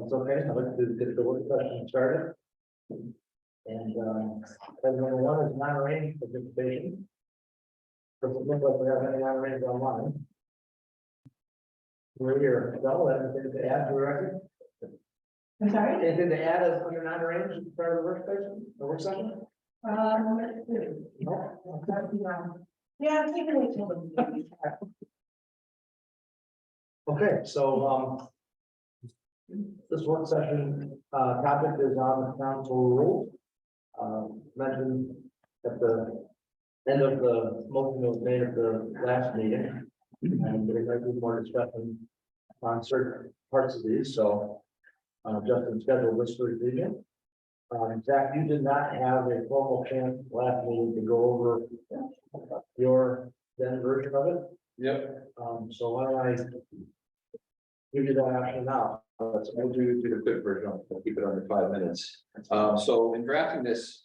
it's okay, I'd like to get the work session started. And, item number one is non-arranged participation. Doesn't look like we have any non-arranged online. We're here, so, anything to add to the record? I'm sorry? Anything to add as under non-arranged as part of the work session, the work session? Let's see. No? Yeah, I'm taking it till the. Okay, so, this work session, topic is on the council rules. Mentioned at the end of the motion that was made at the last meeting. And there might be more discussion on certain parts of these, so, Justin scheduled this for revision. Zach, you did not have a formal chance last meeting to go over your then version of it. Yep, So why don't I give you that option now? we'll do the quick version. I'll keep it under 5 minutes. So in drafting this,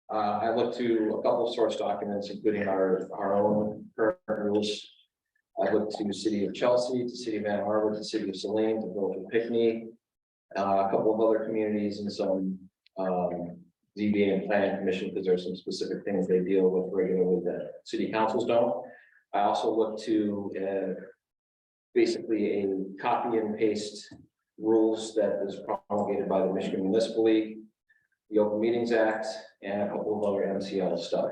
I looked to a couple of source documents, including our own current rules. I looked to City of Chelsea, to City of Ann Arbor, to City of Saline, to Village of Pinckney, a couple of other communities and some ZBA and Planning Commission, because there are some specific things they deal with regularly that city councils don't. I also looked to basically a copy and paste rules that is promulgated by the Michigan Municipal League, the Open Meetings Act, and a couple of other MCL stuff.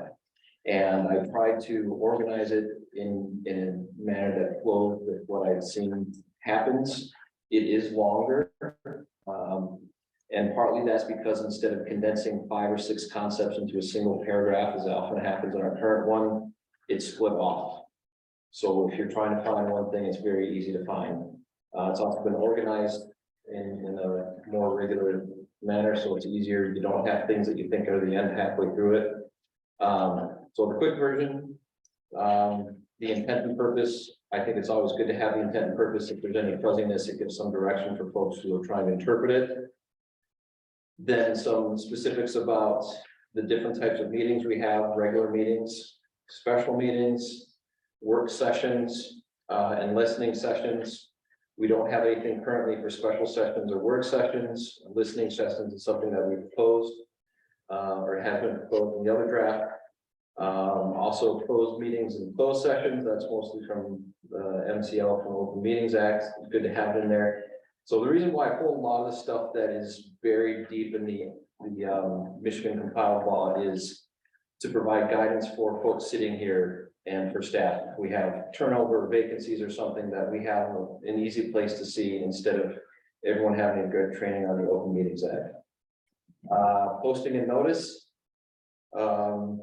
And I tried to organize it in a manner that flowed with what I've seen happens. It is longer. And partly that's because instead of condensing 5 or 6 concepts into a single paragraph, as often happens in our current one, it's split off. So if you're trying to find one thing, it's very easy to find. It's also been organized in a more regular manner, so it's easier. You don't have things that you think are the end halfway through it. So the quick version, the intent and purpose, I think it's always good to have the intent and purpose. If there's any fuzziness, it gives some direction for folks who are trying to interpret it. Then some specifics about the different types of meetings we have: regular meetings, special meetings, work sessions, and listening sessions. We don't have anything currently for special sessions or work sessions. Listening sessions is something that we proposed or has been proposed in the other draft. Also closed meetings and closed sessions. That's mostly from the MCL, from Open Meetings Act. It's good to have it in there. So the reason why I pulled a lot of the stuff that is buried deep in the Michigan compiled law is to provide guidance for folks sitting here and for staff. If we have turnover, vacancies, or something, that we have an easy place to see instead of everyone having a good training on the Open Meetings Act. Posting and notice.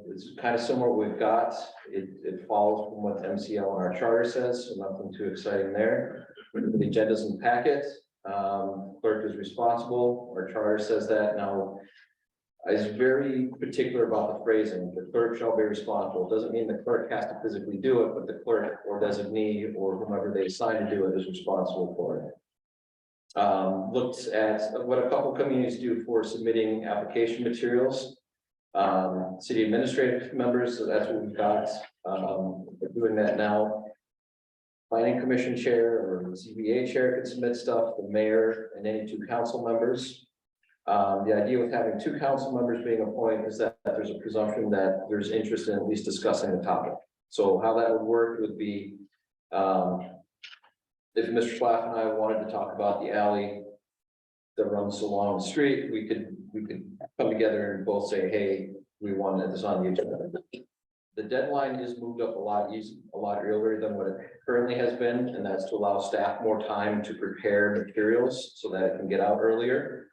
It's kind of similar to what we've got. It follows from what MCL and our charter says, so nothing too exciting there. The agendas and packet. Clerk is responsible. Our charter says that. Now, I was very particular about the phrasing. The clerk shall be responsible. It doesn't mean the clerk has to physically do it, but the clerk or designee or whomever they assign to do it is responsible for it. Looked at what a couple communities do for submitting application materials. City administrative members, so that's what we've got. We're doing that now. Planning Commission chair or CBA chair can submit stuff, the mayor and any 2 council members. The idea with having 2 council members being appointed is that there's a presumption that there's interest in at least discussing the topic. So how that would work would be, if Mr. Schlaff and I wanted to talk about the alley that runs along the street, we could come together and both say, hey, we want this on the agenda. The deadline is moved up a lot earlier than what it currently has been, and that's to allow staff more time to prepare materials so that it can get out earlier.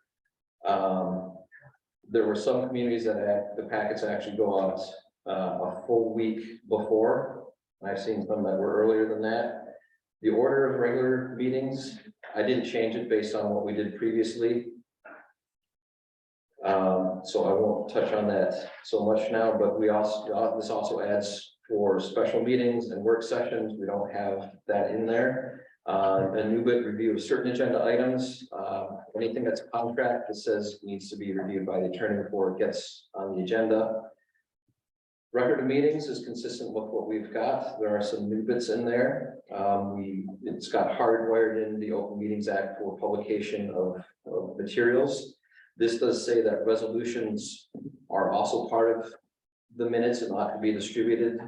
There were some communities that the packets actually go out a full week before. I've seen some that were earlier than that. The order of regular meetings, I didn't change it based on what we did previously. So I won't touch on that so much now, but this also adds for special meetings and work sessions. We don't have that in there. A new bit review of certain agenda items. Anything that's a contract that says needs to be reviewed by the attorney before it gets on the agenda. Record of meetings is consistent with what we've got. There are some new bits in there. It's got hardwired in the Open Meetings Act for publication of of materials. This does say that resolutions are also part of the minutes and ought to be distributed.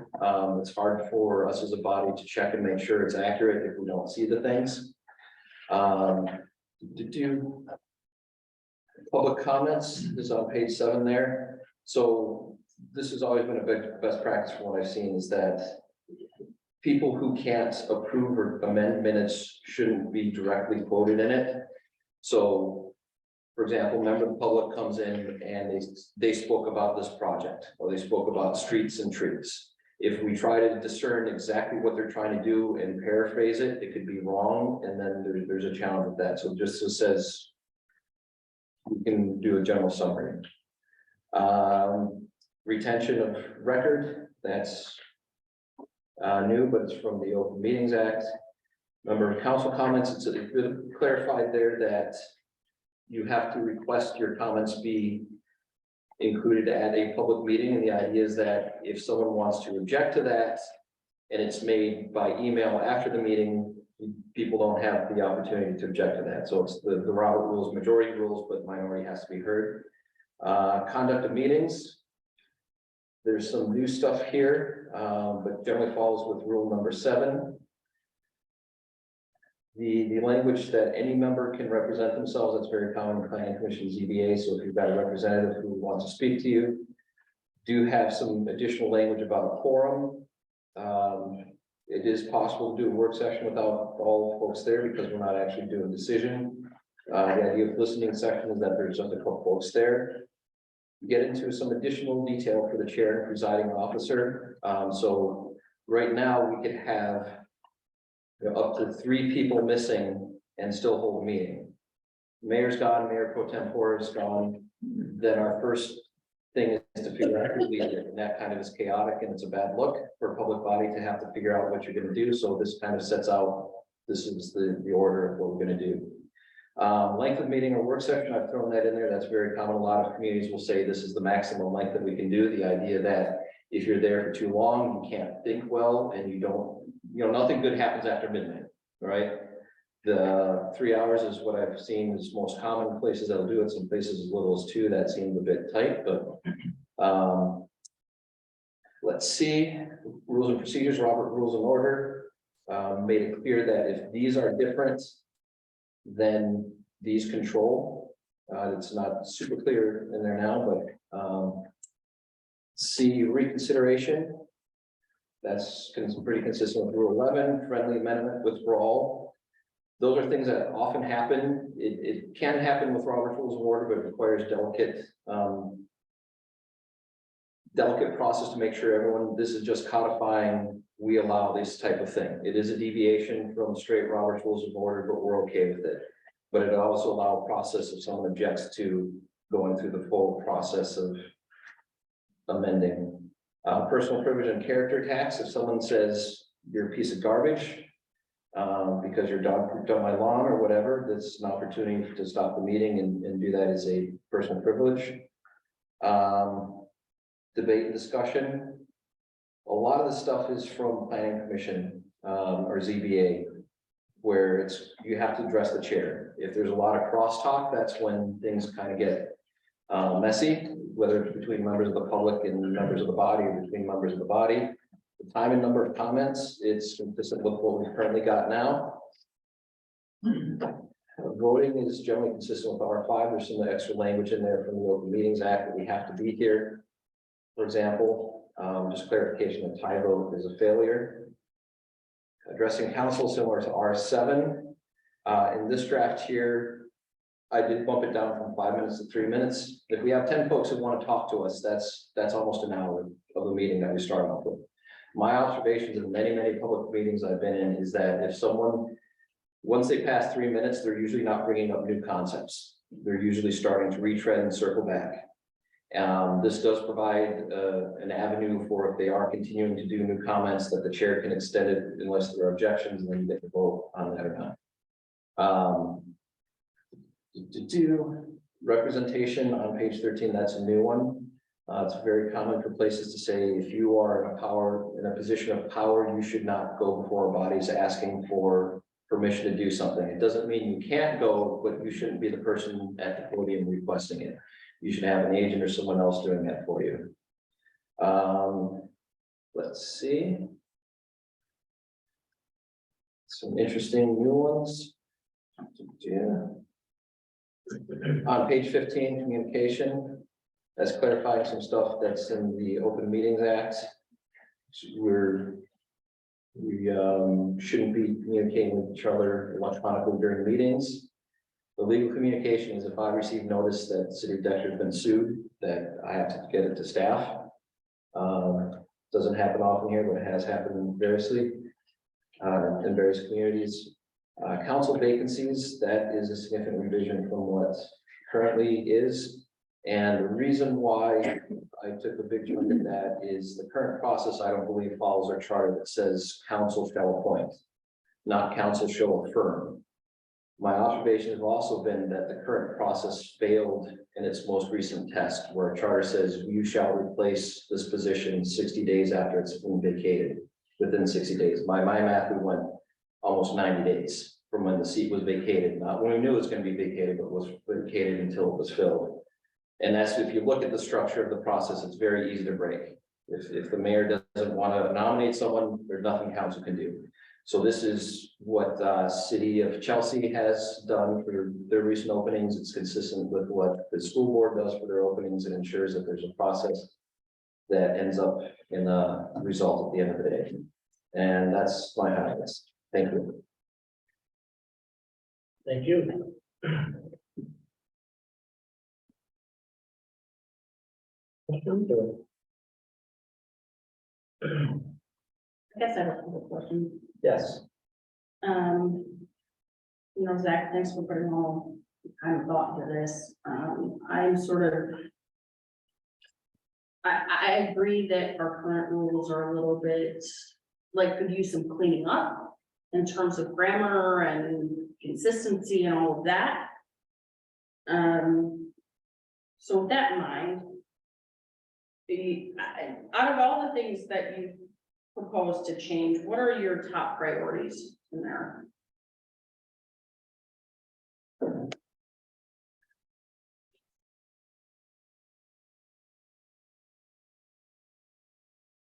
It's hard for us as a body to check and make sure it's accurate if we don't see the things. Public comments is on page 7 there. So this has always been a best practice from what I've seen, is that people who can't approve or amend minutes shouldn't be directly quoted in it. So, for example, a member of the public comes in and they spoke about this project, or they spoke about streets and trees. If we try to discern exactly what they're trying to do and paraphrase it, it could be wrong, and then there's a challenge with that. So just says we can do a general summary. Retention of record, that's new, but it's from the Open Meetings Act. Member of council comments, it's clarified there that you have to request your comments be included at a public meeting, and the idea is that if someone wants to object to that and it's made by email after the meeting, people don't have the opportunity to object to that. So it's the Robert rules, majority rules, but minority has to be heard. Conduct of meetings. There's some new stuff here, but generally follows with rule number 7. The language that any member can represent themselves, that's very common in planning commission, ZBA. So if you've got a representative who wants to speak to you, do have some additional language about a quorum. It is possible to do a work session without all folks there because we're not actually doing a decision. The idea of listening section is that there's just a couple folks there. Get into some additional detail for the chair and presiding officer. So right now we could have up to 3 people missing and still hold a meeting. Mayor's gone, Mayor Pro Tempore is gone. Then our first thing is to figure out who leads it, and that kind of is chaotic, and it's a bad look for a public body to have to figure out what you're going to do. So this kind of sets out, this is the order of what we're going to do. Length of meeting or work session, I've thrown that in there. That's very common. A lot of communities will say this is the maximum length that we can do. The idea that if you're there for too long, you can't think well, and you don't, nothing good happens after midnight, right? The 3 hours is what I've seen is most common places that'll do it. Some places as little as 2, that seemed a bit tight, but let's see. Rules and procedures, Robert Rules and Order made it clear that if these are different, then these control. It's not super clear in there now, but C, reconsideration. That's pretty consistent with Rule 11, friendly amendment, withdrawal. Those are things that often happen. It can happen with Robert's Rules of Order, but it requires delicate process to make sure everyone, this is just codifying, we allow this type of thing. It is a deviation from straight Robert's Rules of Order, but we're okay with it. But it also allows a process if someone objects to going through the full process of amending. Personal privilege and character tax, if someone says you're a piece of garbage because your dog pooped on my lawn or whatever, that's an opportunity to stop the meeting and do that as a personal privilege. Debate and discussion. A lot of the stuff is from planning commission or ZBA, where it's you have to address the chair. If there's a lot of crosstalk, that's when things kind of get messy, whether it's between members of the public and members of the body, or between members of the body. The time and number of comments, it's consistent with what we've currently got now. Voting is generally consistent with R5. There's some extra language in there from the Open Meetings Act that we have to be here. For example, just clarification that tie vote is a failure. Addressing council similar to R7. In this draft here, I did bump it down from 5 minutes to 3 minutes. If we have 10 folks who want to talk to us, that's almost an hour of the meeting that we start off with. My observations in many public meetings I've been in is that if someone, once they pass 3 minutes, they're usually not bringing up new concepts. They're usually starting to retread and circle back. This does provide an avenue for if they are continuing to do new comments that the chair can extend it unless there are objections, and then you get to vote on that or not. Representation on page 13, that's a new one. It's very common for places to say if you are in a position of power, you should not go before bodies asking for permission to do something. It doesn't mean you can't go, but you shouldn't be the person at the podium requesting it. You should have an agent or someone else doing that for you. Let's see. Some interesting new ones. Yeah. On page 15, communication, that's clarifying some stuff that's in the Open Meetings Act. We shouldn't be communicating with each other electronically during meetings. The legal communication is if I receive notice that the city of Dexter has been sued, that I have to get it to staff. Doesn't happen often here, but it has happened variously in various communities. Council vacancies, that is a significant revision from what currently is. And the reason why I took a big chunk of that is the current process, I don't believe follows our charter that says council shall appoint, not council shall affirm. My observation has also been that the current process failed in its most recent test, where a charter says you shall replace this position 60 days after it's been vacated, within 60 days. My math, we went almost 90 days from when the seat was vacated, not when we knew it was going to be vacated, but was vacated until it was filled. And that's, if you look at the structure of the process, it's very easy to break. If the mayor doesn't want to nominate someone, there's nothing council can do. So this is what City of Chelsea has done for their recent openings. It's consistent with what the school board does for their openings and ensures that there's a process that ends up in a result at the end of the day. And that's my highlights. Thank you. Thank you. I guess I have a couple questions. Yes. You know, Zach, thanks for putting all kind of thought into this. I'm sort of. I agree that our current rules are a little bit, like, could use some cleaning up in terms of grammar and consistency and all of that. So with that in mind, out of all the things that you propose to change, what are your top priorities in there?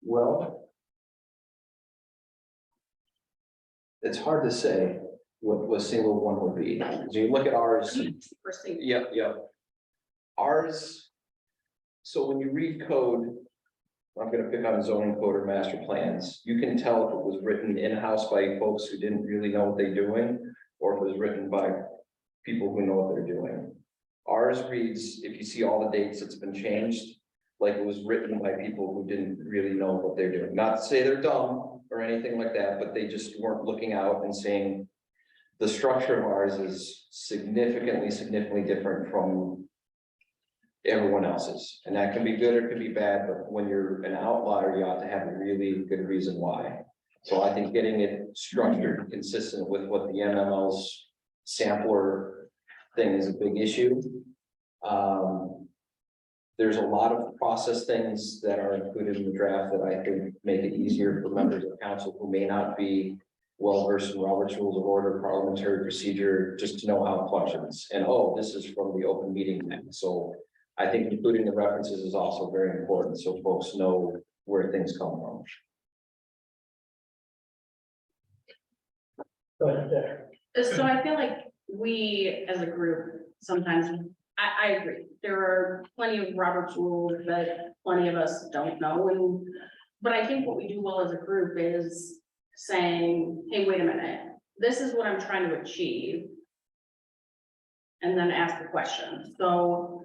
Well, it's hard to say what a single one would be. So you look at ours. First thing, Yep, yep. Ours, so when you read code, I'm gonna pick on zoning code or master plans, you can tell if it was written in-house by folks who didn't really know what they're doing, or if it was written by people who know what they're doing. Ours reads, if you see all the dates, it's been changed, like it was written by people who didn't really know what they're doing. Not to say they're dumb or anything like that, but they just weren't looking out and saying, the structure of ours is significantly different from everyone else's. And that can be good or it can be bad, but when you're an outlier, you ought to have a really good reason why. So I think getting it structured and consistent with what the MML's sampler thing is a big issue. There's a lot of process things that are included in the draft that I think make it easier for members of council who may not be well versed in Robert's Rules of Order, parliamentary procedure, just to know how it functions. And oh, this is from the Open Meeting Act. So I think including the references is also very important, so folks know where things come from. Go ahead there. so I feel like we, as a group, sometimes, I agree, there are plenty of Robert's rules that plenty of us don't know, but I think what we do well as a group is saying, hey, wait a minute, this is what I'm trying to achieve. And then ask the question. So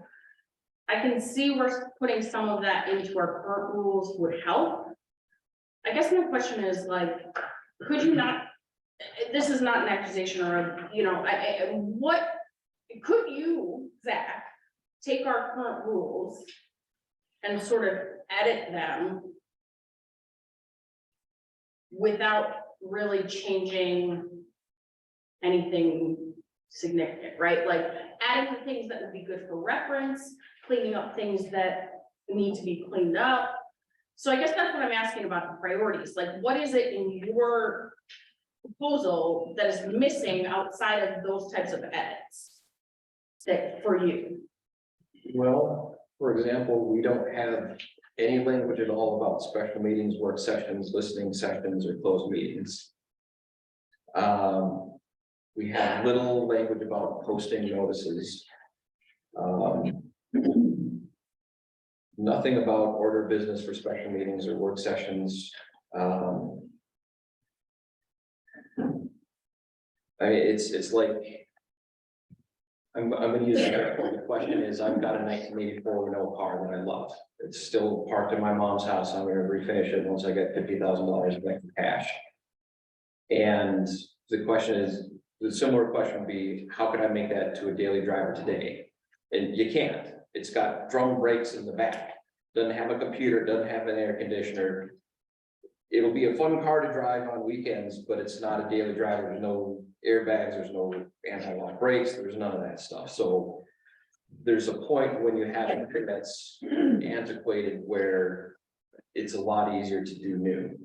I can see where putting some of that into our current rules would help. I guess my question is, like, could you not, this is not an accusation or, you know, what, could you, Zach, take our current rules and sort of edit them without really changing anything significant, right? Like adding the things that would be good for reference, cleaning up things that need to be cleaned up. So I guess that's what I'm asking about the priorities. Like, what is it in your proposal that is missing outside of those types of edits? That for you, Well, for example, we don't have any language at all about special meetings, work sessions, listening sessions, or closed meetings. We have little language about posting notices. Nothing about order of business for special meetings or work sessions. It's like. I'm gonna use that. The question is, I've got a 1984 Renault car that I love. It's still parked in my mom's house. I'm gonna refinish it once I get $50,000 back in cash. And the question is, the similar question would be, how could I make that to a daily driver today? And you can't. It's got drum brakes in the back, doesn't have a computer, doesn't have an air conditioner. It'll be a fun car to drive on weekends, but it's not a daily driver. There's no airbags, there's no anti-lock brakes, there's none of that stuff. So there's a point when you have something that's antiquated where it's a lot easier to do new.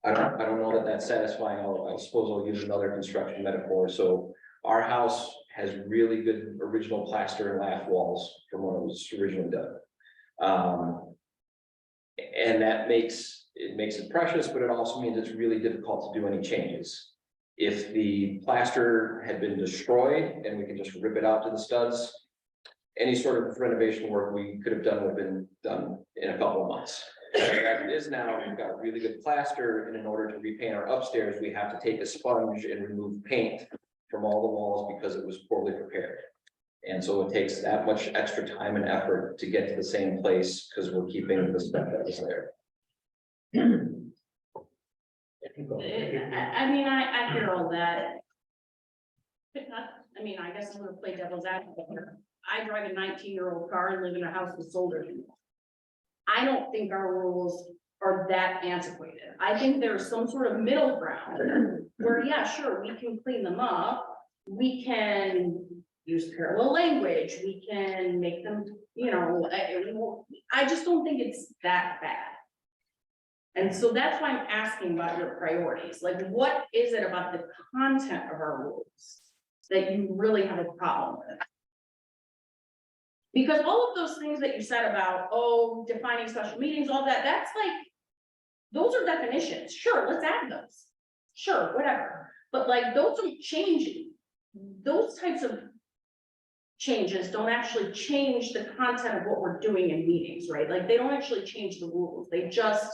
I don't know that that's satisfying. I suppose I'll use another construction metaphor. So our house has really good original plaster and lath walls from when it was originally done. And that makes it precious, but it also means it's really difficult to do any changes. If the plaster had been destroyed and we can just rip it out to the studs, any sort of renovation work we could have done would have been done in a couple of months. As it is now, we've got really good plaster, and in order to repaint our upstairs, we have to take a sponge and remove paint from all the walls because it was poorly prepared. And so it takes that much extra time and effort to get to the same place because we're keeping the stuff that was there. I mean, I hear all that. I mean, I guess I'm gonna play devil's advocate here. I drive a 19-year-old car and live in a house with older people. I don't think our rules are that antiquated. I think there's some sort of middle ground where, yeah, sure, we can clean them up. We can use parallel language. We can make them, you know, I just don't think it's that bad. And so that's why I'm asking about your priorities. Like, what is it about the content of our rules that you really have a problem with? Because all of those things that you said about, oh, defining special meetings, all that, that's like, those are definitions. Sure, let's add those. Sure, whatever. But like, those don't change. Those types of changes don't actually change the content of what we're doing in meetings, right? Like, they don't actually change the rules. They just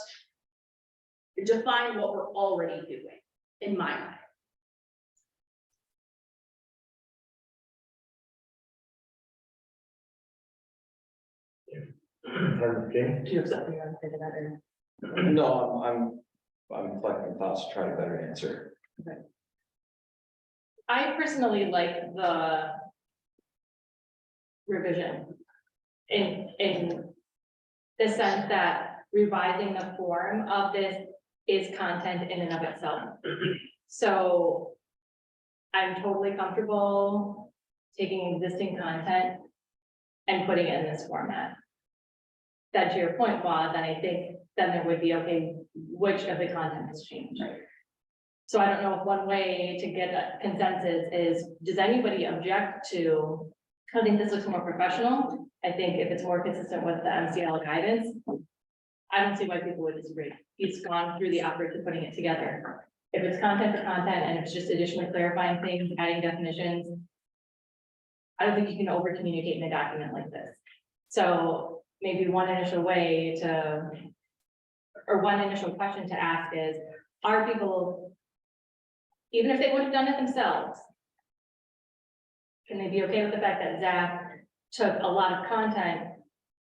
define what we're already doing, in my mind. Jane? Do you have something you want to say to that, or? No, I'm collecting thoughts to try to better answer. I personally like the revision in the sense that revising the form of this is content in and of itself. So I'm totally comfortable taking existing content and putting it in this format. That to your point, Bob, then I think then there would be, okay, which of the content has changed? So I don't know if one way to get a consensus is, does anybody object to, I think this looks more professional. I think if it's more consistent with the MCL guidance, I don't see why people would disagree. He's gone through the effort to putting it together. If it's content for content and it's just additionally clarifying things, adding definitions, I don't think you can over communicate in a document like this. So maybe one initial way to, or one initial question to ask is, are people, even if they would have done it themselves, can they be okay with the fact that Zach took a lot of content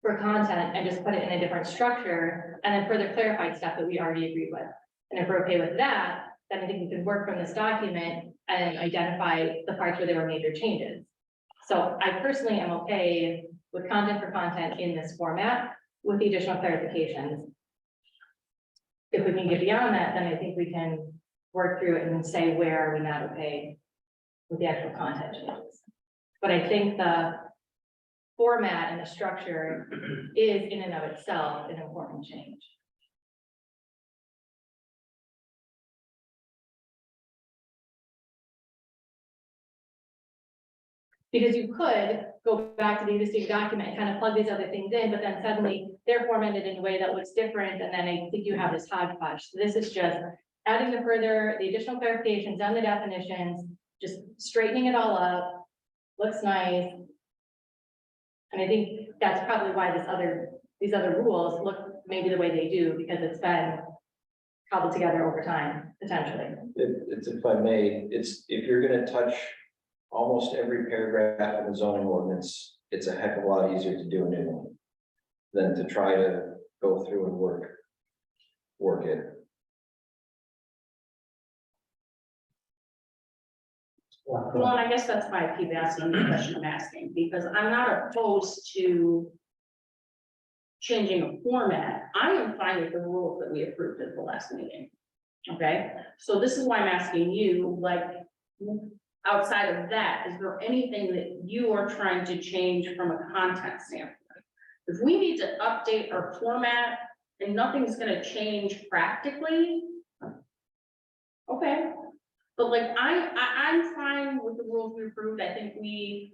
for content and just put it in a different structure and then further clarified stuff that we already agreed with? And if we're okay with that, then I think we can work from this document and identify the parts where there were major changes. So I personally am okay with content for content in this format with the additional clarifications. If we can get beyond that, then I think we can work through it and say where are we not okay with the actual content changes. But I think the format and the structure is in and of itself an important change. Because you could go back to the existing document and kind of plug these other things in, but then suddenly they're formatted in a way that looks different, and then I think you have this hodgepodge. So this is just adding the additional clarifications on the definitions, just straightening it all up, looks nice. And I think that's probably why these other rules look maybe the way they do, because it's been cobbled together over time, potentially. It's, if I may, it's, if you're gonna touch almost every paragraph in the zoning ordinance, it's a heck of a lot easier to do a new one than to try to go through and work it. Well, and I guess that's why I keep asking the question I'm asking, because I'm not opposed to changing a format. I am fine with the rules that we approved at the last meeting. Okay, so this is why I'm asking you, like, outside of that, is there anything that you are trying to change from a content standpoint? If we need to update our format and nothing's gonna change practically, okay. But like, I'm fine with the rules we approved. I think we,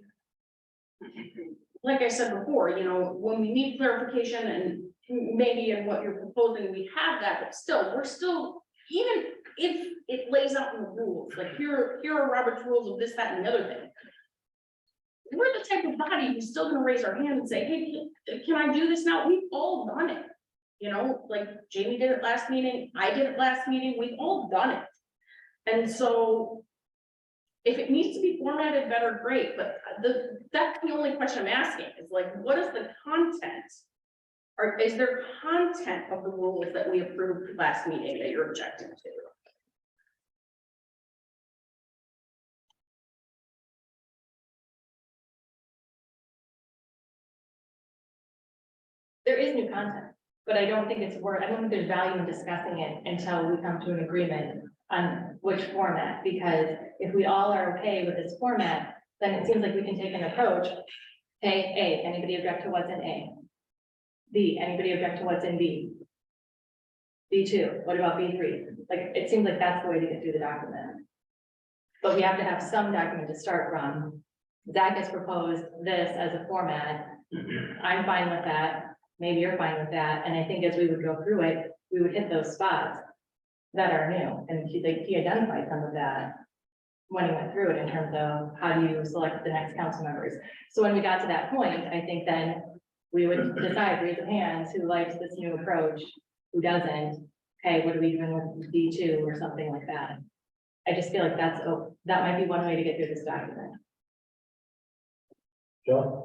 like I said before, you know, when we need clarification and maybe in what you're proposing, we have that, but still, we're still, even if it lays out in the rules, like here are Robert's rules of this, that, and the other thing. We're the type of body who's still gonna raise our hand and say, hey, can I do this now? We've all done it. You know, like Jamie did it last meeting, I did it last meeting, we've all done it. And so if it needs to be formatted better, great, but that's the only question I'm asking is like, what is the content? Or is there content of the rules that we approved last meeting that you're objecting to? There is new content, but I don't think I don't think there's value in discussing it until we come to an agreement on which format, because if we all are okay with this format, then it seems like we can take an approach. Hey, A, anybody object to what's in A? B, anybody object to what's in B? B2, what about B3? Like, it seems like that's the way to get through the document. But we have to have some document to start from. Zach has proposed this as a format. I'm fine with that. Maybe you're fine with that. And I think as we would go through it, we would hit those spots that are new. And he identified some of that when he went through it in terms of how do you select the next council members. So when we got to that point, I think then we would decide, raise of hands, who likes this new approach, who doesn't. Okay, what are we doing with D2 or something like that? I just feel like that might be one way to get through this document. John?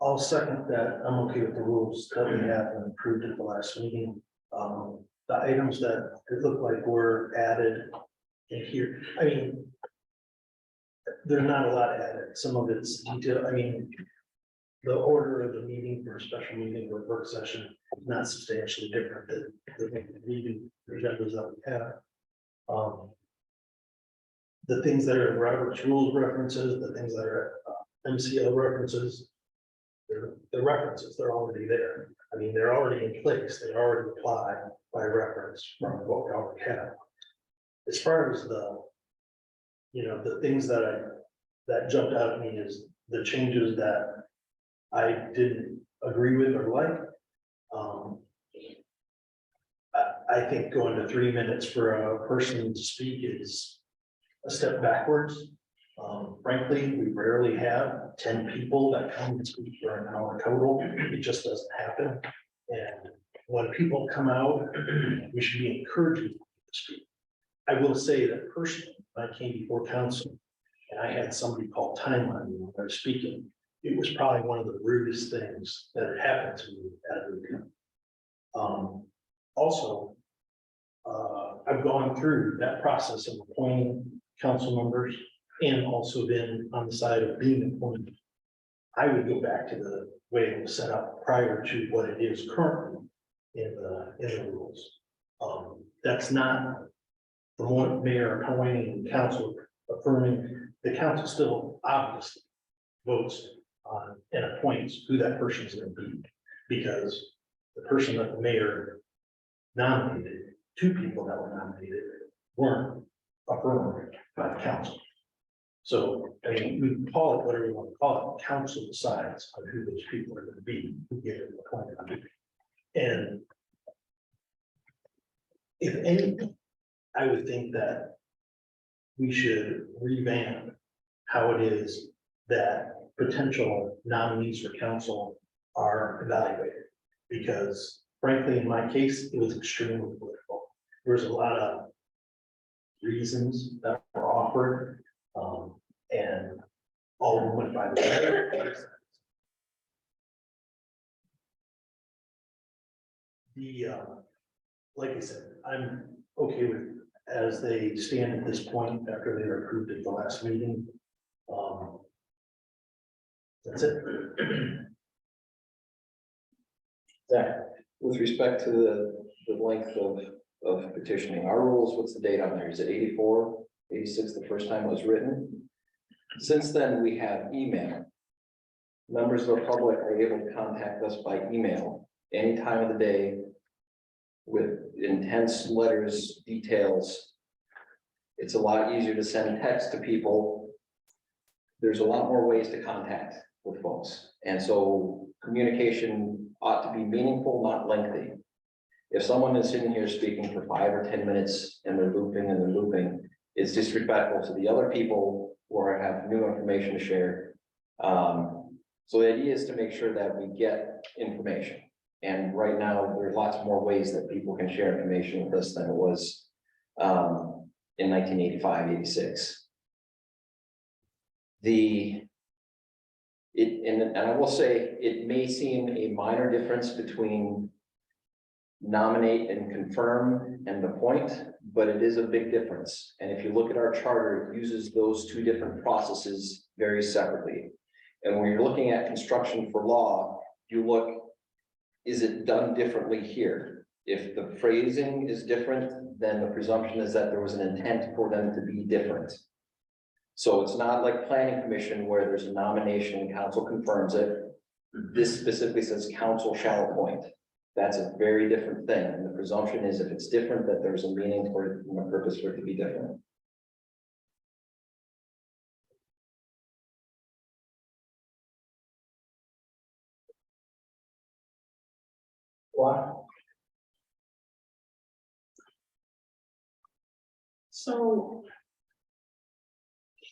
I'll second that. I'm okay with the rules that we have and approved at the last meeting. The items that it looked like were added in here, I mean, there's not a lot added. Some of it's detail. I mean, the order of the meeting for a special meeting or work session is not substantially different than the meeting agendas that we have. The things that are Robert's rules references, the things that are MCL references, they're references, they're already there. I mean, they're already in place, they already apply by reference from what we already have. As far as the things that jumped out at me is the changes that I didn't agree with or like. I think going to 3 minutes for a person to speak is a step backwards. Frankly, we rarely have 10 people that come and speak for an hour total. It just doesn't happen. And when people come out, we should be encouraging them to speak. I will say that personally, when I came before council and I had somebody call time on me when I was speaking, it was probably one of the rudest things that had happened to me at a meeting. Also, I've gone through that process of appointing council members and also been on the side of being appointed. I would go back to the way it was set up prior to what it is currently in the rules. That's not the one mayor appointing council affirming. The council still obviously votes on and appoints who that person is going to be, because the person that the mayor nominated, 2 people that were nominated, weren't affirmed by the council. So, I mean, we can call it whatever you want to call it, council decides on who those people are gonna be, who get appointed. And if anything, I would think that we should revamp how it is that potential nominees for council are evaluated. Because frankly, in my case, it was extremely political. There was a lot of reasons that were offered, and all of them went by the way. Like I said, I'm okay with, as they stand at this point, after they were approved at the last meeting. That's it. Zach, with respect to the length of petitioning, our rules, what's the date on there? Is it 84, 86 the first time it was written? Since then, we have email. Members of the public are able to contact us by email any time of the day with intense letters, details. It's a lot easier to send text to people. There's a lot more ways to contact with folks. And so communication ought to be meaningful, not lengthy. If someone is sitting here speaking for 5 or 10 minutes and they're looping, it's disrespectful to the other people who have new information to share. So the idea is to make sure that we get information. And right now, there are lots more ways that people can share information with us than it was in 1985, 86. And I will say, it may seem a minor difference between nominate and confirm and appoint, but it is a big difference. And if you look at our charter, it uses those two different processes very separately. And when you're looking at construction for law, you look, is it done differently here? If the phrasing is different, then the presumption is that there was an intent for them to be different. So it's not like planning commission where there's a nomination and council confirms it. This specifically says council shall appoint. That's a very different thing. And the presumption is if it's different, that there's a meaning for it and a purpose for it to be different. Wow. So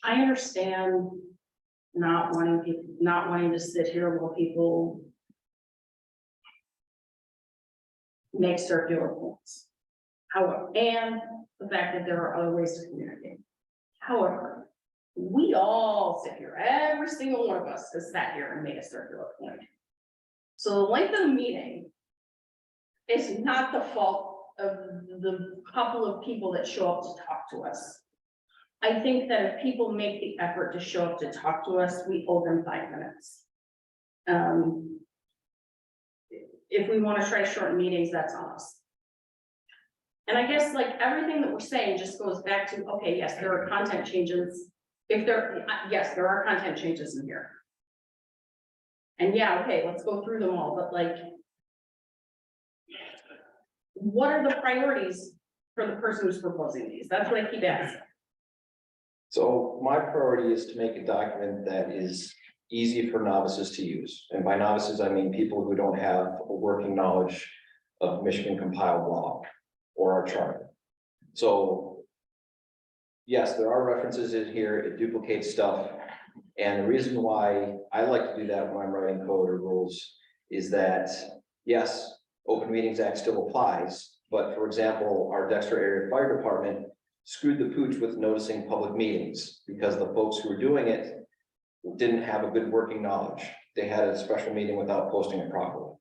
I understand not wanting to sit here while people make circular points. However, and the fact that there are other ways to communicate. However, we all sit here, every single one of us has sat here and made a circular point. So the length of the meeting is not the fault of the couple of people that show up to talk to us. I think that if people make the effort to show up to talk to us, we owe them 5 minutes. If we want to try to shorten meetings, that's on us. And I guess like everything that we're saying just goes back to, okay, yes, there are content changes. Yes, there are content changes in here. And yeah, okay, let's go through them all, but like, what are the priorities for the person who's proposing these? That's what I keep asking. So my priority is to make a document that is easy for novices to use. And by novices, I mean people who don't have a working knowledge of Michigan compiled law or our charter. So yes, there are references in here, it duplicates stuff. And the reason why I like to do that when I'm writing code or rules is that, yes, Open Meetings Act still applies, but for example, our Dexter Area Fire Department screwed the pooch with noticing public meetings because the folks who were doing it didn't have a good working knowledge. They had a special meeting without posting it properly.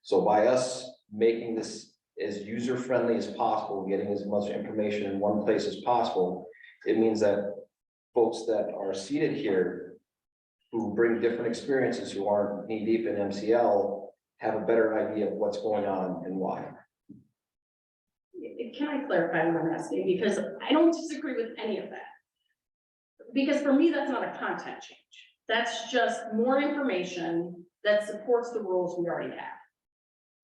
So by us making this as user-friendly as possible, getting as much information in one place as possible, it means that folks that are seated here who bring different experiences, who aren't knee-deep in MCL, have a better idea of what's going on and why. Can I clarify what I'm asking? Because I don't disagree with any of that. Because for me, that's not a content change. That's just more information that supports the rules we already have.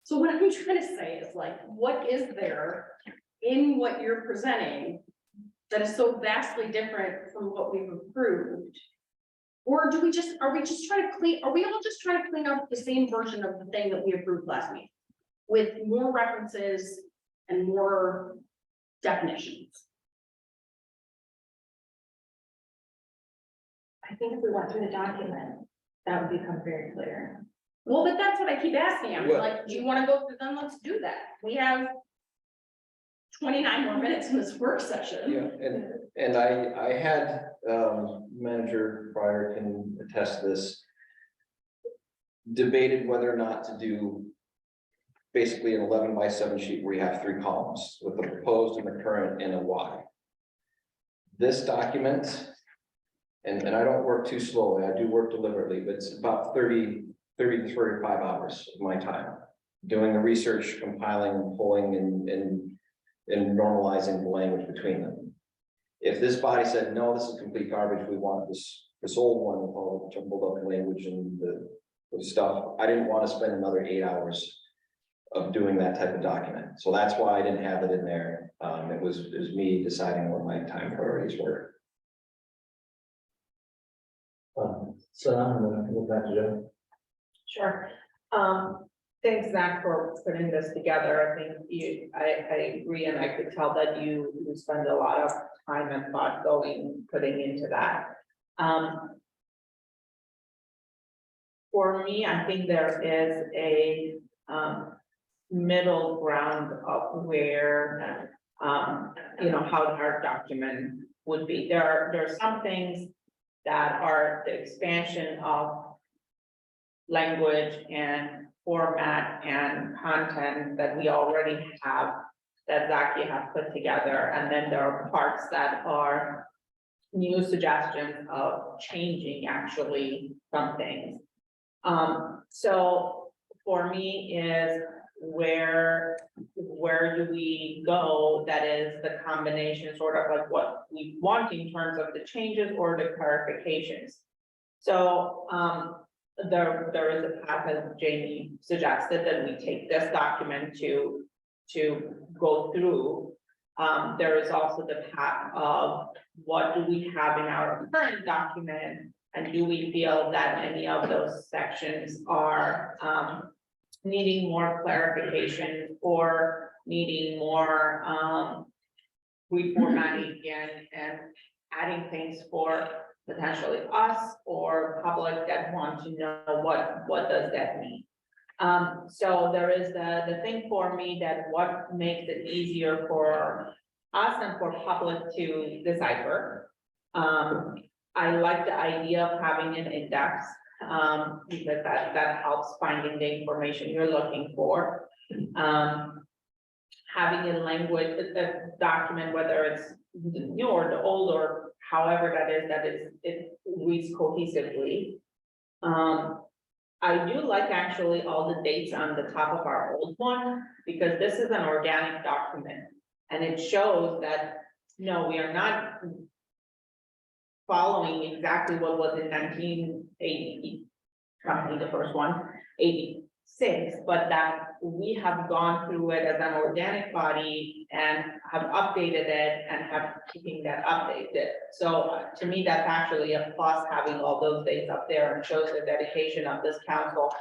So what I'm trying to say is like, what is there in what you're presenting that is so vastly different from what we've approved? Or are we just trying to clean, are we all just trying to clean up the same version of the thing that we approved last week? With more references and more definitions? I think if we went through the document, that would become very clear. Well, but that's what I keep asking. I'm Well- like, do you wanna go through them? Let's do that. We have 29 more minutes in this work session. Yeah, and I had, manager prior can attest to this. Debated whether or not to do basically an 11x7 sheet where you have 3 columns with the proposed and the current and a Y. This document, and I don't work too slowly, I do work deliberately, but it's about 30 to 35 hours of my time. Doing the research, compiling, pulling and normalizing the language between them. If this body said, no, this is complete garbage, we want this old one with all the jumbled up language and the stuff, I didn't want to spend another 8 hours of doing that type of document. So that's why I didn't have it in there. It was me deciding what my time priorities were. So I'm gonna go back to Joe. Sure. Thanks, Zach, for putting this together. I think I agree, and I could tell that you spend a lot of time and thought putting into that. For me, I think there is a, middle ground of where, how our document would be. There are some things that are the expansion of language and format and content that we already have, that Zaki has put together, and then there are parts that are new suggestions of changing actually some things. So for me is where do we go that is the combination, sort of like what we want in terms of the changes or the clarifications. So there is a path, as Jamie suggested, that we take this document to go through. There is also the path of what do we have in our current document, and do we feel that any of those sections are needing more clarification or needing more reformatting and adding things for potentially us or public that want to know what does that mean. So there is the thing for me that what makes it easier for us and for public to decipher. I like the idea of having an index, because that helps finding the information you're looking for. Having a language, a document, whether it's the new or the old or however it reads cohesively. I do like actually all the dates on the top of our old one, because this is an organic document. And it shows that, no, we are not following exactly what was in 1980, probably the first one, 86, but that we have gone through it as an organic body and have updated it and have keeping that updated. So to me, that's actually a plus, having all those dates up there, and shows the dedication of this council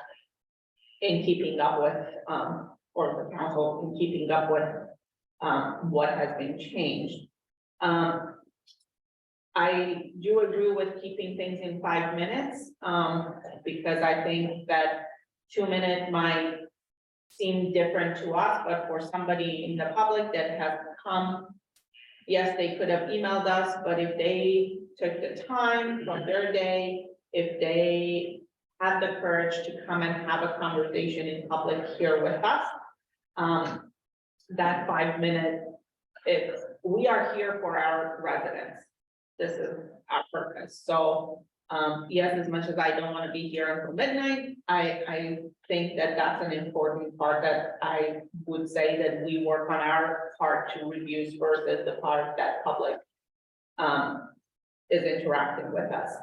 in keeping up with, or the council in keeping up with what has been changed. I do agree with keeping things in 5 minutes, because I think that 2 minutes might seem different to us, but for somebody in the public that has come, yes, they could have emailed us, but if they took the time from their day, if they had the courage to come and have a conversation in public here with us, that 5 minutes, we are here for our residents. This is our purpose. So, yes, as much as I don't want to be here until midnight, I think that that's an important part that I would say that we work on our part to reviews versus the part that public is interacting with us.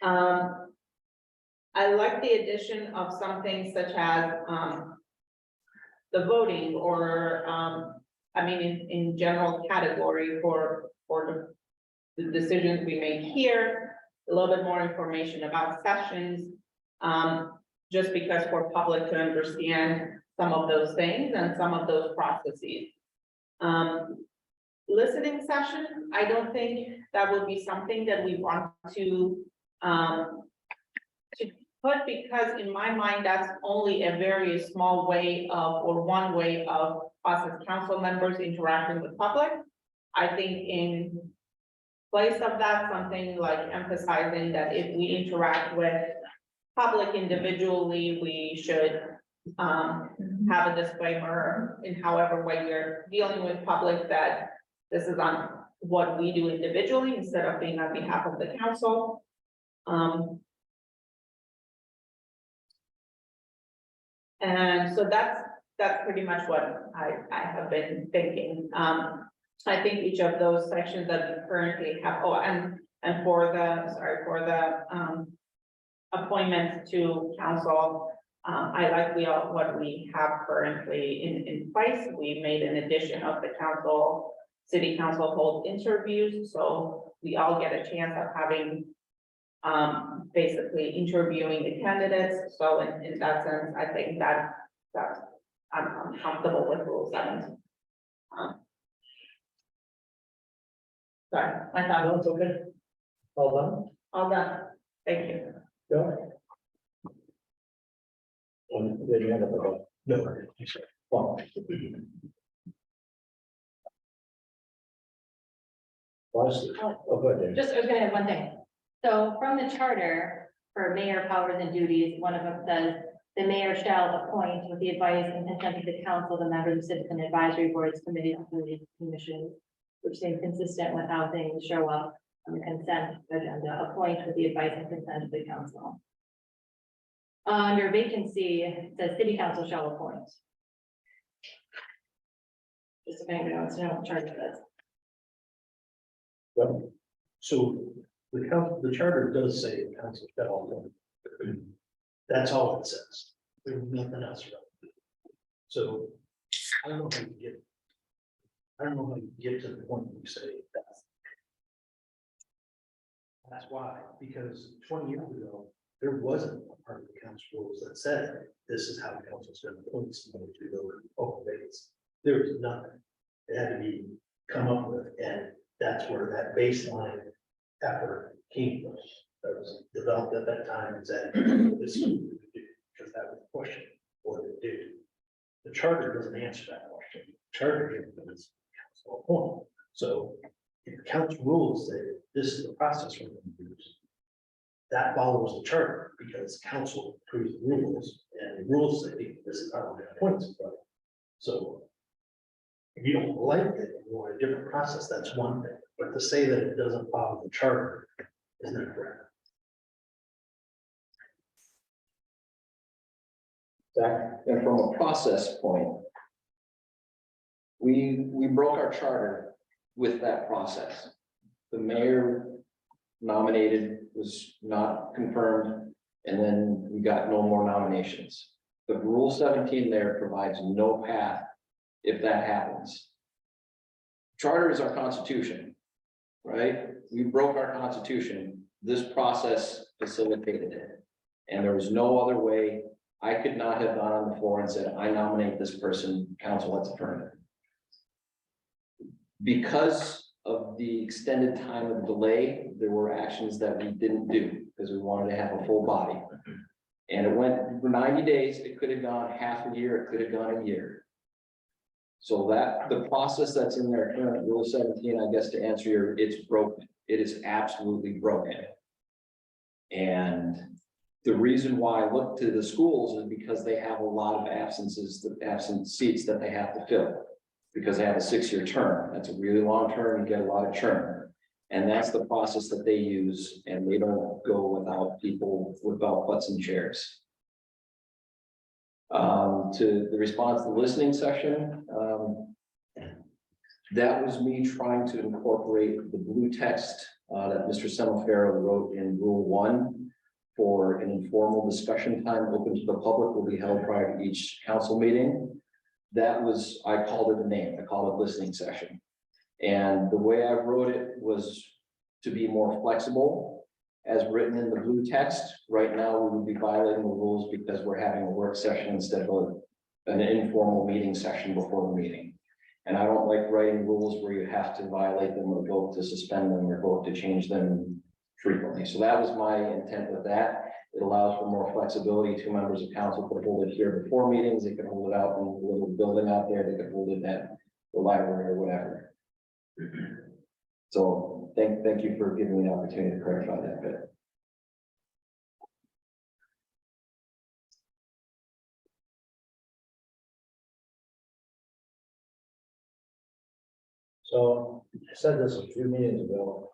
I like the addition of some things such as the voting, or I mean, in general category for the decisions we make here, a little bit more information about sessions. Just because for public to understand some of those things and some of those processes. Listening session, I don't think that would be something that we want to put, because in my mind, that's only a very small way of, or one way of us as council members interacting with public. I think in place of that, something like emphasizing that if we interact with public individually, we should have a disclaimer in however way you're dealing with public, that this is on what we do individually instead of being on behalf of the council. And so that's pretty much what I have been thinking. I think each of those sections that we currently have, and for the appointment to council, I like what we have currently in place. We made an addition of the council, city council hold interviews, so we all get a chance of having basically interviewing the candidates. So in that sense, I think that I'm comfortable with Rule 7. Sorry, I thought No, it's okay. All all done. Thank you. done? Go. Did you have a thought? No. Well. Honestly, oh, go ahead, Dave. Just, I was gonna have one thing. So from the charter for mayor powers and duties, one of them says, the mayor shall appoint with the advice and consent of the council, the members of citizen advisory boards, committees, and commissions, which seems consistent with how things show up on the consent agenda, appoint with the advice and consent of the council. Under vacancy, it says city council shall appoint. Just if anybody wants to know what charter says. Well, So the charter does say the council shall appoint. That's all it says. There's nothing else. About it. So I don't know how you get to the point where you say that. That's why, because 20 years ago, there wasn't a part of the council rules that said this is how the council's going to appoint somebody to go open vacancy. There was nothing. It had to be come up with, and that's where that baseline effort came from. That was developed at that time and said, this is what we would do, because that was the question, what did it do? The charter doesn't answer that question. The charter gives council appoint. So if the council rules say this is the process we're going to use, that follows the charter, because council approves the rules, and the rules say this is how we're going to appoint somebody. So if you don't like it, and you want a different process, that's one thing, but to say that it doesn't follow the charter is not correct. Zach? And from a process point, we broke our charter with that process. The mayor nominated was not confirmed, and then we got no more nominations. The Rule 17 there provides no path if that happens. Charter is our constitution, right? We broke our constitution. This process facilitated it. And there was no other way. I could not have gone on the floor and said, I nominate this person, council, let's affirm it. Because of the extended time of delay, there were actions that we didn't do because we wanted to have a full body. And it went for 90 days. It could have gone half a year. It could have gone a year. So that the process that's in there, current Rule 17, I guess to answer your, it's broken. It is absolutely broken. And the reason why I look to the schools is because they have a lot of absent seats that they have to fill. Because they have a 6-year term. That's a really long term, you get a lot of churn. And that's the process that they use, and they don't go without people, without butts and chairs. To the response to the listening session, that was me trying to incorporate the blue text that Mr. Semifero wrote in Rule 1 for an informal discussion time open to the public will be held prior to each council meeting. that was, I called it a name, I called it listening session. And the way I wrote it was to be more flexible. As written in the blue text, right now we would be violating the rules because we're having a work session instead of an informal meeting session before the meeting. And I don't like writing rules where you have to violate them or vote to suspend them or vote to change them frequently. So that was my intent with that. It allows for more flexibility. Two members of council could hold it here before meetings. They could hold it out in the little building out there. They could hold it at the library or whatever. So thank you for giving me the opportunity to clarify that bit. So I said this a few meetings ago.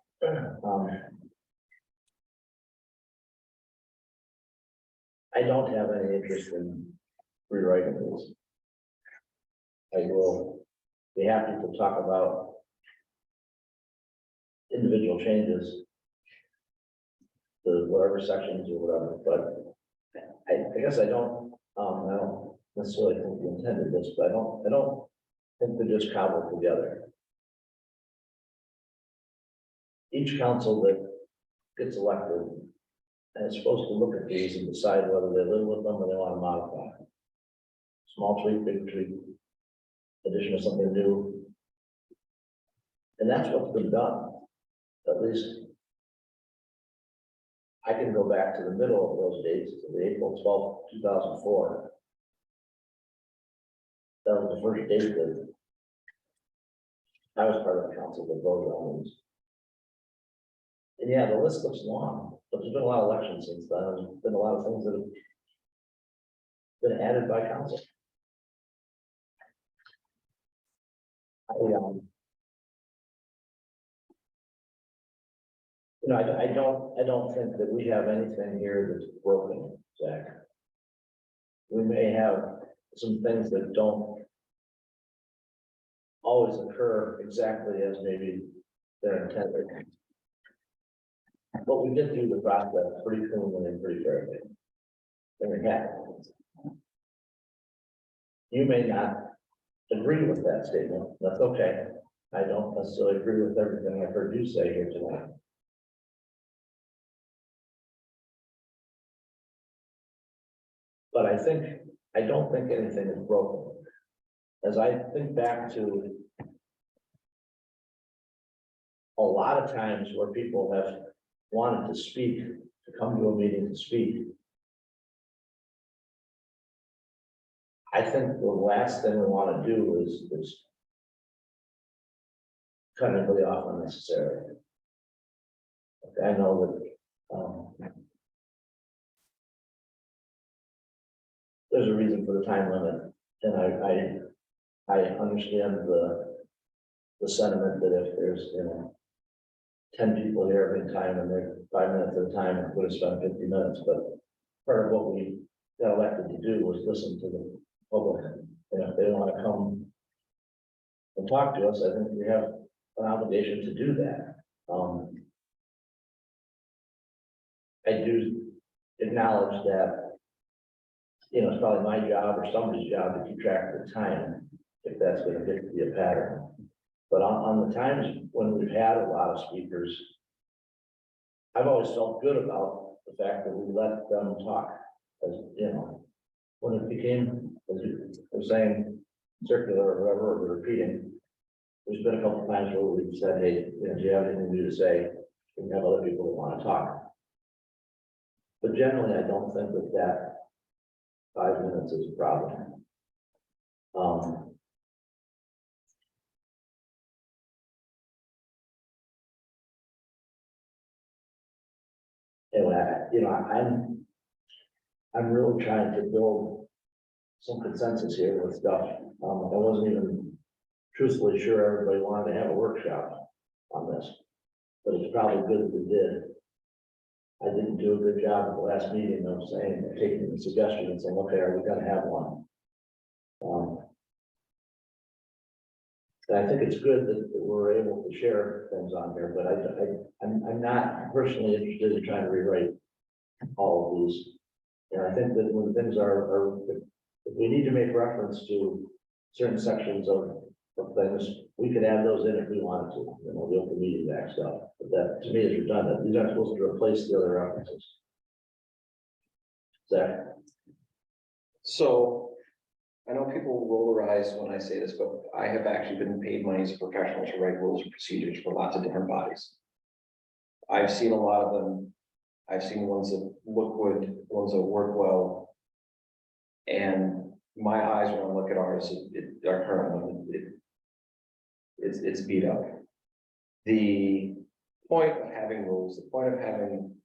I don't have any interest in rewriting this. I will be happy to talk about individual changes to whatever sections or whatever, but I guess I don't necessarily think we intended this, but I don't think they're just cobbled together. Each council that gets elected is supposed to look at these and decide whether they live with them or they want to modify. Small tweak, big tweak, addition of something new. And that's what's been done. At least I can go back to the middle of those dates, to the April 12th, 2004. That was the first date that I was part of the council that voted on these. And yeah, the list looks long, but there's been a lot of elections since then. There's been a lot of things that have been added by council. I don't think that we have anything here that's broken, Zach. We may have some things that don't always occur exactly as maybe they're intended. But we did do the process pretty cleanly and pretty fairly. And we have. You may not agree with that statement. That's okay. I don't necessarily agree with everything I've heard you say here tonight. But I don't think anything is broken. As I think back to a lot of times where people have wanted to speak, to come to a meeting to speak. I think the last thing we want to do is cut anybody off unnecessarily. I know that there's a reason for the time limit, and I understand the sentiment that if there's 10 people here every time and they're 5 minutes at a time, we're going to spend 50 minutes, but part of what we got elected to do was listen to the public. And if they want to come and talk to us, I think we have an obligation to do that. I do acknowledge that, it's probably my job or somebody's job to keep track of the time, if that's going to get to be a pattern. But on the times when we've had a lot of speakers, I've always felt good about the fact that we let them talk. As when it became, as you were saying, circular or whatever, or repeating, there's been a couple of times where we've said, hey, do you have anything new to say? We have other people that want to talk. But generally, I don't think that 5 minutes is a problem. Anyway, I'm really trying to build some consensus here with stuff. I wasn't even truthfully sure everybody wanted to have a workshop on this, but it's probably good that we did. I didn't do a good job at the last meeting of taking the suggestion and saying, okay, are we going to have one? And I think it's good that we're able to share things on here, but I'm not personally interested in trying to rewrite all of these. And I think that when things if we need to make reference to certain sections of things, we could add those in if we wanted to, you know, the open meeting act stuff, but that to me is redundant, these aren't supposed to replace the other references. Zach? So I know people will roll their eyes when I say this, but I have actually been paid money as a professional to write rules and procedures for lots of different bodies. I've seen a lot of them. I've seen ones that look good, ones that work well. And my eyes, when I look at ours, our current one, it's beat up. The point of having rules, the point of having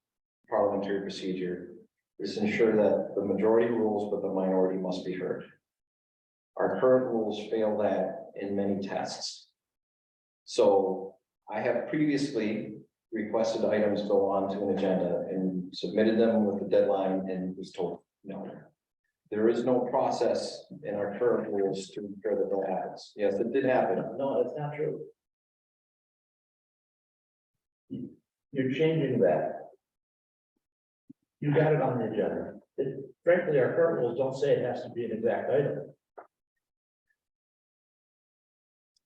parliamentary procedure is to ensure that the majority rules, but the minority must be heard. Our current rules fail that in many tests. So I have previously requested items go on to an agenda and submitted them with the deadline and was told, no. There is no process in our current rules to ensure that that happens. Yes, it did happen. No, that's not true. You're changing that. You got it on the agenda. Frankly, our current rules don't say it has to be an exact item.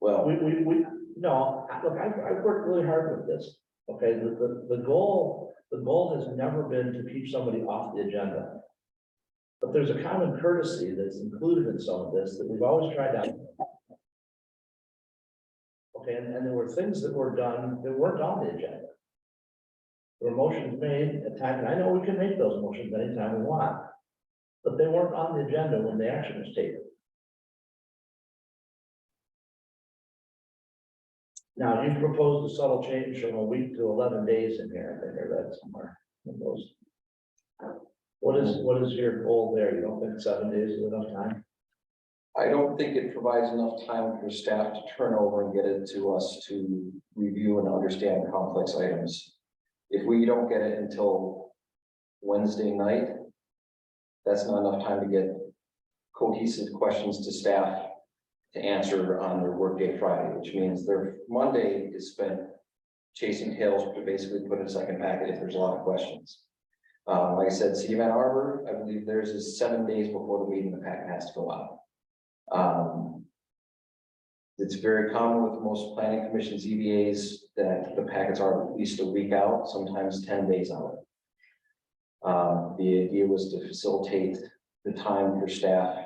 Well, No, look, I've worked really hard with this. Okay, the goal has never been to keep somebody off the agenda. But there's a common courtesy that's included in some of this that we've always tried to. Okay, and there were things that were done that weren't on the agenda. There were motions made at times, and I know we can make those motions anytime we want. But they weren't on the agenda when the action was taken. Now, you proposed a subtle change from a week to 11 days in here, I think I read somewhere. In those. What is your goal there? You don't think 7 days is enough time? I don't think it provides enough time for staff to turn over and get it to us to review and understand complex items. If we don't get it until Wednesday night, that's not enough time to get cohesive questions to staff to answer on their workday Friday, which means their Monday is spent chasing tails to basically put in a second packet if there's a lot of questions. Like I said, City of Ann Arbor, I believe theirs is 7 days before the meeting, the packet has to go out. It's very common with most planning commission ZBAs that the packets are at least a week out, sometimes 10 days out. The idea was to facilitate the time for staff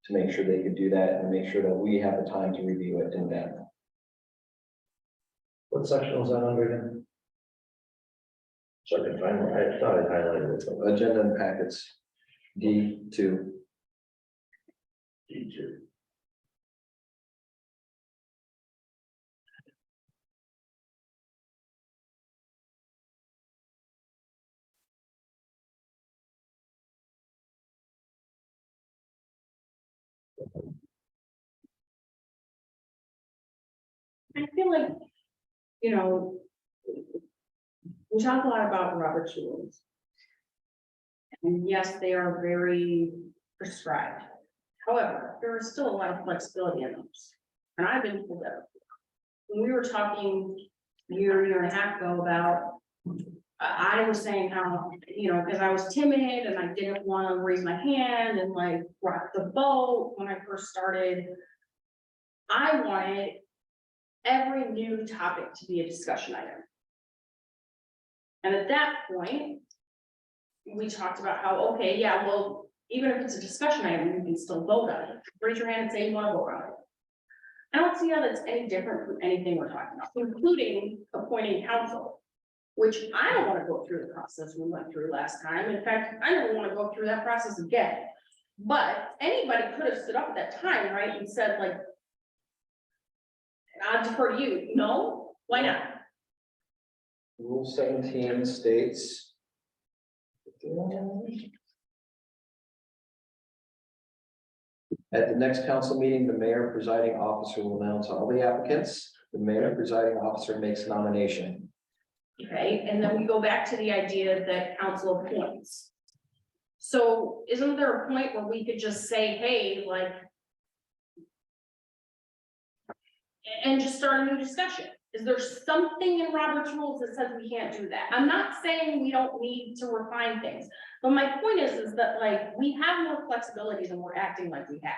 to make sure they could do that and make sure that we have the time to review it in depth. What section was that under again? So I can find where I thought I highlighted it. but Agenda and packets, D2. D2. I feel like, you know, we talk a lot about Robert's rules. And yes, they are very prescribed. However, there is still a lot of flexibility in those. And I've been told that. When we were talking a year and a half ago about, I was saying how, you know, because I was timid and I didn't want to raise my hand and like rock the boat when I first started. I wanted every new topic to be a discussion item. And at that point, we talked about how, okay, yeah, well, even if it's a discussion item, you can still vote on it. Raise your hand and say you want to vote on it. I don't see how that's any different from anything we're talking about, including appointing counsel, which I don't want to go through the process we went through last time. In fact, I don't want to go through that process again. But anybody could have stood up at that time, right, and said like, I defer to you. No, why not? Rule 17 states. At the next council meeting, the mayor presiding officer will announce all the applicants. The mayor presiding officer makes nomination. Okay, and then we go back to the idea that council appoints. So isn't there a point where we could just say, hey, like, and just start a new discussion? Is there something in Robert's rules that says we can't do that? I'm not saying we don't need to refine things, but my point is that like, we have more flexibility than we're acting like we have.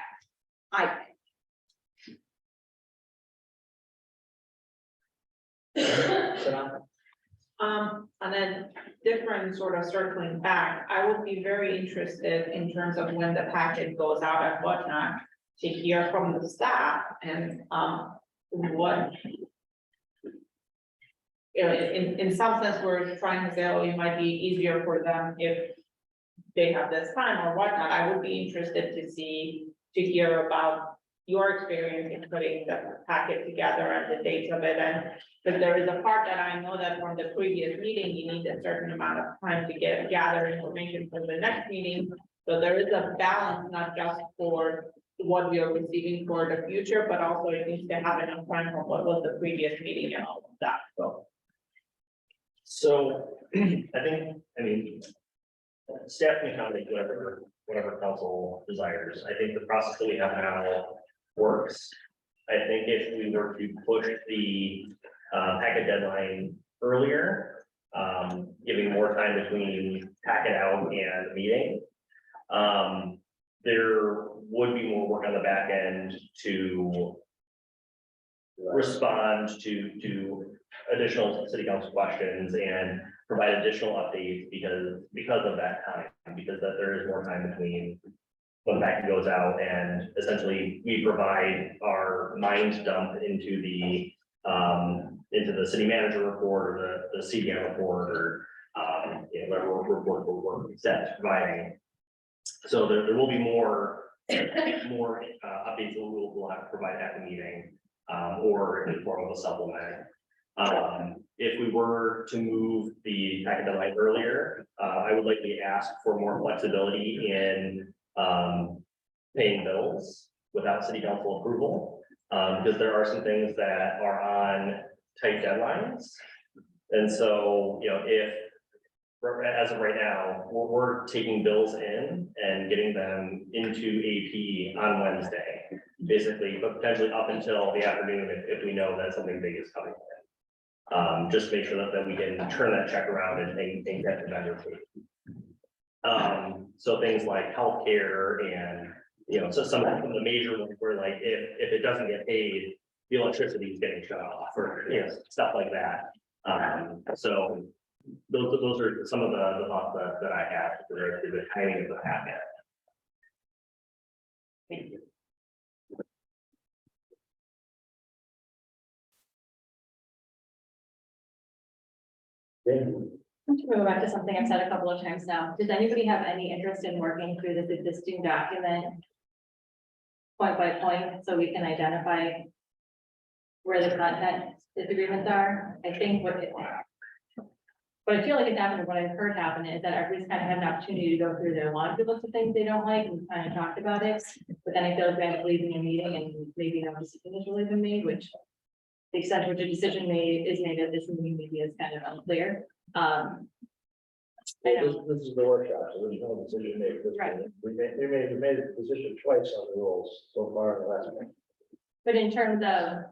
I think. Sanam? And then different sort of circling back, I would be very interested in terms of when the packet goes out and whatnot, to hear from the staff and, what. You know, in some sense, we're trying to say, oh, it might be easier for them if they have this time or whatnot. I would be interested to hear about your experience in putting the packet together and the dates of it. And if there is a part that I know that from the previous meeting, you need a certain amount of time to gather information for the next meeting. So there is a balance, not just for what we are receiving for the future, but also it needs to have enough time for what was the previous meeting and all of that, so. So, I mean, staff can accommodate whatever council desires. I think the process that we have now works. I think if we were to push the packet deadline earlier, giving more time between packet out and meeting, there would be more work on the back end to respond to additional city council questions and provide additional updates because of that time, because that there is more time between when the packet goes out and essentially we provide our mind dump into the city manager report or the CDM report or whatever report we're set providing. So there will be more updates that we'll have to provide at the meeting, or in the form of a supplement. If we were to move the packet deadline earlier, I would likely ask for more flexibility in paying bills without city council approval, because there are some things that are on tight deadlines. And so, if as of right now, we're taking bills in and getting them into AP on Wednesday, basically, but potentially up until the afternoon if we know that something big is coming in. Just make sure that we can turn that check around and get the vendor paid. So things like healthcare and, so some of the major ones where like, if it doesn't get paid, the electricity is getting shut off or, stuff like that. So those are some of the thoughts that I have for the timing of the packet. Thank you. I'm to go back to something I've said a couple of times now. Does anybody have any interest in working through this existing document? Point by point, so we can identify where the content disagreements are? I think what I feel like it's happened, what I've heard happen is that everybody's kind of had an opportunity to go through their laundry list of things they don't like and kind of talked about it. But then I feel like we end up leaving a meeting and maybe no decision has really been made, which the extent to which a decision is made at this meeting maybe is kind of unclear. This is the workshop, so there's no decision made. Right. We made a decision twice on the rules so far in the last one. But in terms of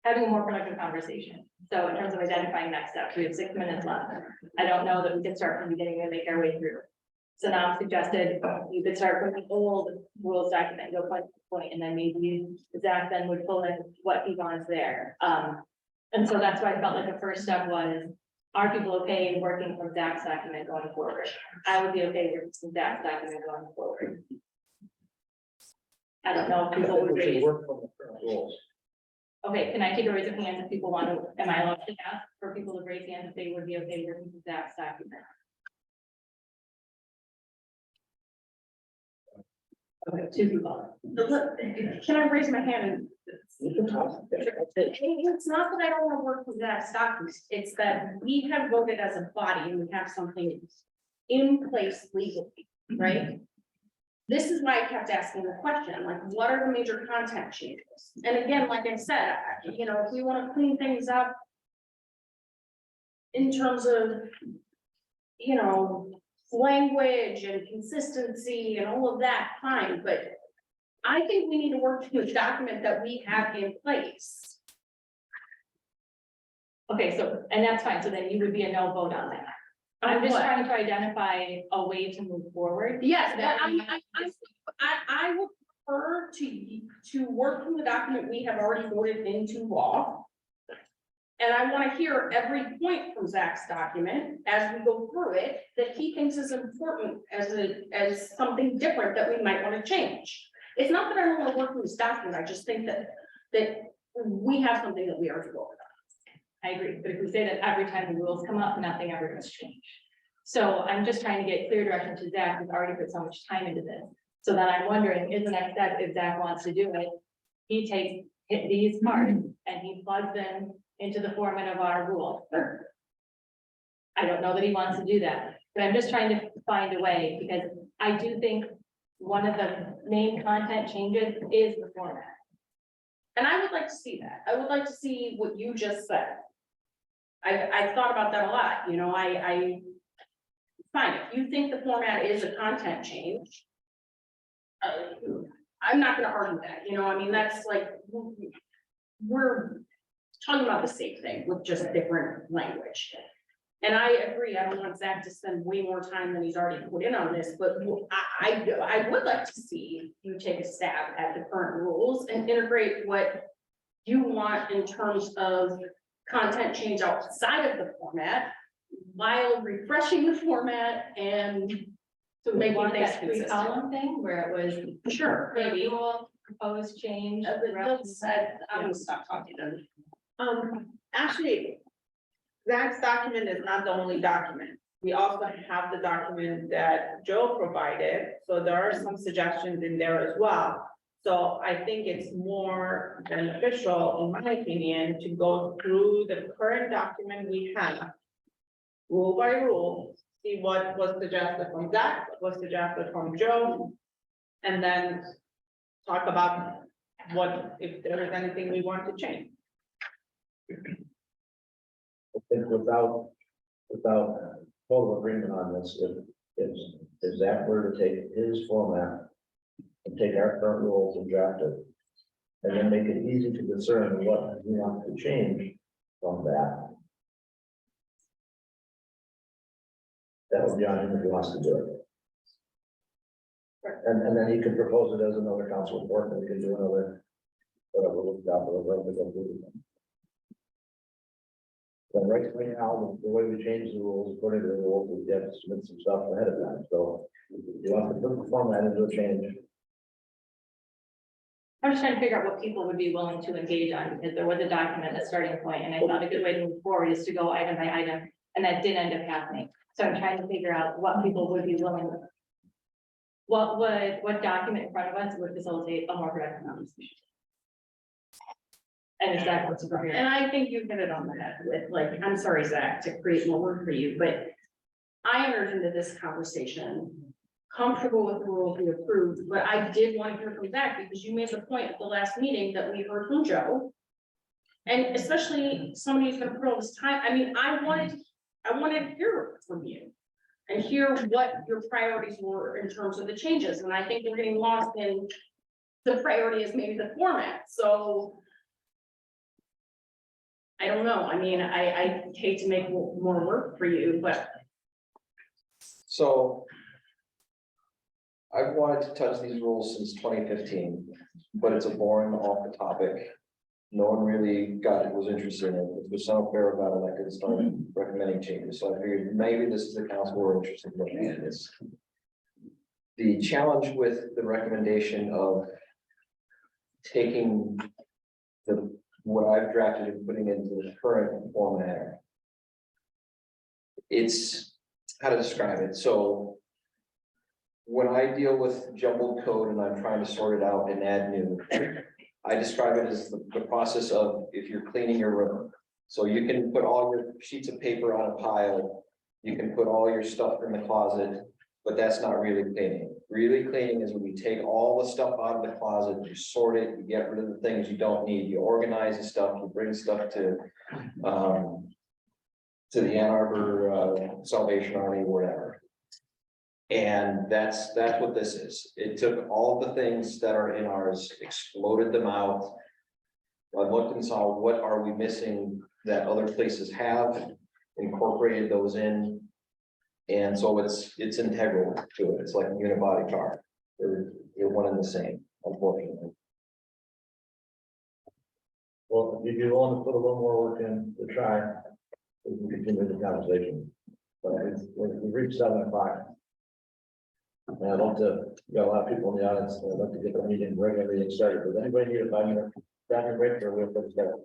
having a more productive conversation, so in terms of identifying next steps, we have 6 minutes left. I don't know that we can start from the beginning and make our way through. So now I've suggested you could start from the old rules document, go point to point, and then maybe Zach then would pull in what he wants there. And so that's why I felt like the first step was, are people okay working from Zach's document going forward? I would be okay with Zach's document going forward. I don't know if people would We should raise. work from the current rules. Okay, can I take a raise of hands if people want to, am I allowed to ask for people to raise hands if they would be okay working with Zach's document? Okay, 2 people. Can I raise my hand and You can talk. it's not that I don't want to work with that stock, it's that we have voted as a body and we have something in place legally, right? This is why I kept asking the question, like, what are the major content changes? And again, like I said, if we want to clean things up in terms of, language and consistency and all of that, fine, but I think we need to work through a document that we have in place. Okay, so, and that's fine, so then you would be a no vote on that. I'm just What? trying to identify a way to move forward. Yes, but I would her to work from the document we have already voted into law. And I want to hear every point from Zach's document as we go through it, that he thinks is important as something different that we might want to change. It's not that I don't want to work from this document, I just think that we have something that we already voted on. I agree, but if we say that every time the rules come up, nothing ever gets changed. So I'm just trying to get clear direction to Zach, who's already put so much time into this. So then I'm wondering, is the next step, if Zach wants to do it, he takes these parts and he plugs them into the format of our rule. I don't know that he wants to do that, but I'm just trying to find a way, because I do think one of the main content changes is the format. And I would like to see that. I would like to see what you just said. I've thought about that a lot, you know, fine, if you think the format is a content change. I'm not gonna argue that, you know, I mean, that's like, we're talking about the same thing with just different language. And I agree, I don't want Zach to spend way more time than he's already put in on this, but I would like to see you take a stab at the current rules and integrate what you want in terms of content change outside of the format, while refreshing the format and So we making want things that consistent. 3-column thing where it was Sure, maybe. rule, proposed change. I'm gonna stop talking then. Actually, Zach's document is not the only document. We also have the document that Joe provided, so there are some suggestions in there as well. So I think it's more beneficial, in my opinion, to go through the current document we have, rule by rule, see what was suggested from Zach, what was suggested from Joe, and then talk about what, if there is anything we want to change. I think without total agreement on this, if Zach were to take his format and take our current rules and draft it, and then make it easy to discern what we want to change from that. That would be on him if he wants to do it. And then he could propose it as another council report, and we can do another, whatever, we'll adopt it, whatever we go through. But right now, the way we change the rules, according to the rules, we have to submit some stuff ahead of time, so you want to put the format into a change. I'm just trying to figure out what people would be willing to engage on, because there was a document, a starting point, and I thought a good way to move forward is to go item by item, and that did end up happening. So I'm trying to figure out what people would be willing. What document in front of us would facilitate a more productive conversation? And is that what's prepared? And I think you hit it on the head with, like, I'm sorry, Zach, to create more work for you, but I entered into this conversation comfortable with the rules we approved, but I did want to hear from Zach, because you made the point at the last meeting that we heard from Joe. And especially somebody who's gonna put all this time, I mean, I wanted to hear from you and hear what your priorities were in terms of the changes, and I think we're getting lost in the priority is maybe the format, so I don't know, I mean, I hate to make more work for you, but So. I've wanted to touch these rules since 2015, but it's a boring off the topic. No one really was interested in it. If there's some fair about it, I could start recommending changes. So I figured maybe this is the council we're interested in looking at this. The challenge with the recommendation of taking what I've drafted and putting into the current format. It's how to describe it. So when I deal with jumbled code and I'm trying to sort it out and add new, I describe it as the process of if you're cleaning your room. So you can put all your sheets of paper on a pile, you can put all your stuff in the closet, but that's not really cleaning. Really cleaning is when you take all the stuff out of the closet, you sort it, you get rid of the things you don't need, you organize the stuff, you bring stuff to the Ann Arbor Salvation Army, whatever. And that's what this is. It took all of the things that are in ours, exploded them out. I looked and saw what are we missing that other places have, incorporated those in. And so it's integral to it. It's like a unibody car. They're one and the same. unfortunately. Well, if you want to put a little more work in to try, we can continue the conversation. But we've reached 7 o'clock. And I'd love to, we got a lot of people in the audience, I'd love to get the meeting, regular meeting started. Does anybody need a 5-minute bathroom break or we'll put it together?